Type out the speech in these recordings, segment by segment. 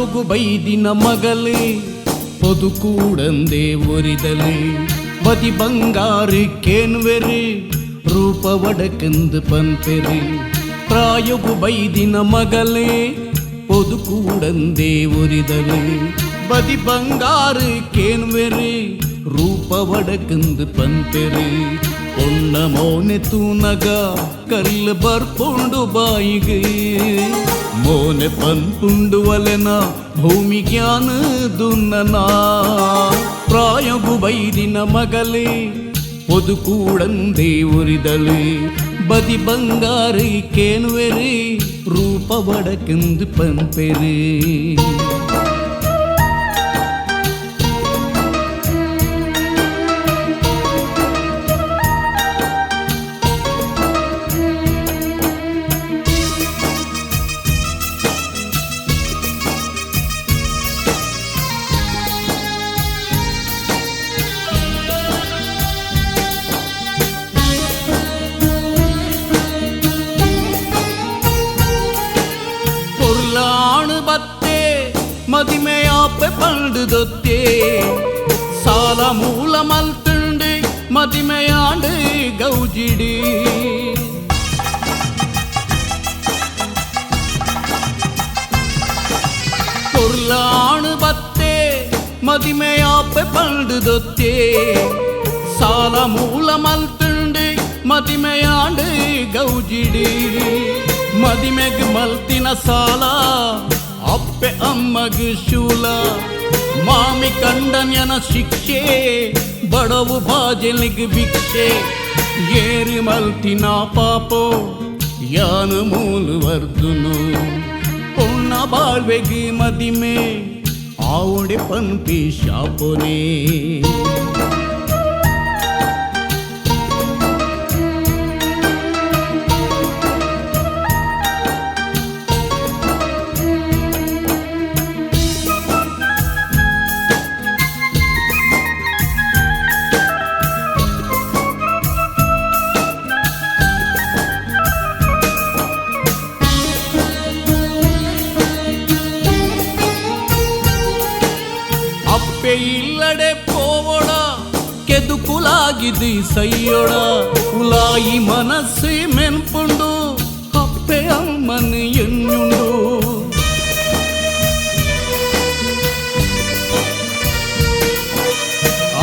ಪ್ರಾಯೋಗು ಬೈದಿನ ಮಗಲೇ ಪೊದು ಕೂಡಂದೆ ಒರಿದಲೆ ಬದಿ ಬಂಗಾರು ಕೇನ್ವೆರಿ ರೂಪ ಒಡಕಂದು ಪಂಪೆರಿ ಪ್ರಾಯೋಗು ಬೈದಿನ ಮಗಲೇ ಪೊದು ಕೂಡಂದೆ ಒರಿದಲೆ ಬದಿ ಬಂಗಾರು ಕೇನ್ವೆರಿ ರೂಪ ಒಡಕಂದು ಪಂಪೆರಿ ಒನ್ನ ಮೋನೆ ತೂನಗ ಕಲ್ಲು ಬರ್ಪುಂಡು ಬಾಯಿಗೆ ಮೋನೆ ಪನ್ಪುಂಡು ವಲೆನ ಭೂಮಿ ಜ್ಞಾನ ದುನ್ನನ ಪ್ರಾಯಗು ಬೈದಿನ ಮಗಲೇ ಪೊದು ಕೂಡಂದೆ ಉರಿದಲೆ ಬದಿ ಬಂಗಾರಿ ಕೇನ್ವೆರಿ ರೂಪ ಒಡಕಂದು ಪಂಪೆರಿ ಬತ್ತೆ ಮದಿಮೆಯಾಪೆ ಪಂಡುದೊತ್ತೆ ಸಾಲ ಮೂಲ ಮಲ್ತುಂಡು ಮದಿಮೆಯಾಂಡು ಗೌಜಿಡಿ பொருளானு பத்தே மதிமையாப்ப பண்டுதொத்தே சால மூல மல்த்துண்டு மதிமையாண்டு ಗೌಜಿಡಿ ಮದಿಮೆಗ್ ಮಲ್ತಿನ ಸಾಲ ಅಪ್ಪೆ ಅಮ್ಮಗ್ ಶೂಲ ಮಾಮಿ ಕಂಡನ್ಯನ ಶಿಕ್ಷೆ ಬಡವು ಬಾಜಲಿಗ್ ಭಿಕ್ಷೆ ಏರಿ ಮಲ್ತಿನ ಪಾಪೋ ಯಾನು ಮೂಲು ವರ್ದುನು ಪೊನ್ನ ಬಾಳ್ವೆಗ್ ಮದಿಮೆ ಆವಡೆ ಪನ್ಪಿ ಶಾಪೊನೇ ಇಲ್ಲಡೆ ಪೋವೊಡ ಕೆದುಕುಲಾಗಿದಿ ಸೈಯೊಡ ಉಲಾಯಿ ಮನಸ್ಸು ಮೆನ್ಪುಂಡು ಅಪ್ಪೆ ಅಮ್ಮನ್ ಎನ್ನುಂಡು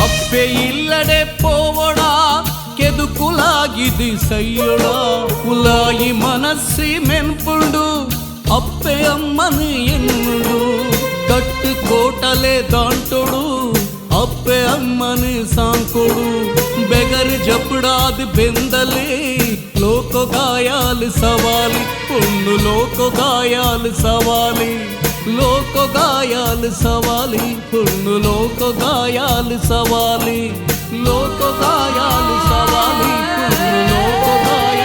ಅಪ್ಪೆ ಇಲ್ಲಡೆ ಪೋವೊಡ ಕೆದುಕುಲಾಗಿದಿ ಸೈಯೊಡ ಉಲಾಯಿ ಮನಸ್ಸು ಮೆನ್ಪುಂಡು ಅಪ್ಪೆ ಅಮ್ಮನ್ ಎನ್ನುಂಡು ಕಟ್ಟು ಕೋಟಲೆ ದಾಂಟೋಡು ಅಪ್ಪೆ ಅಮ್ಮನ ಸಾಂಕೋಡು ಬೆಗರ್ ಜಪಡಾದ ಬೆಂದಲೆ ಲೋಕ ಗಾಯಾಲ್ ಸವಾಲಿ ಪುಣ್ಣು ಲೋಕ ಗಾಯಾಲ್ ಸವಾಲಿ ಲೋಕ ಗಾಯಾಲ್ ಸವಾಲಿ ಪುಣ್ಣು ಲೋಕ ಗಾಯಾಲ್ ಸವಾಲಿ ಲೋಕ ಗಾಯಾಲ್ ಸವಾಲಿ ಪುಣ್ಣು ಲೋಕ ಗಾಯಾಲ್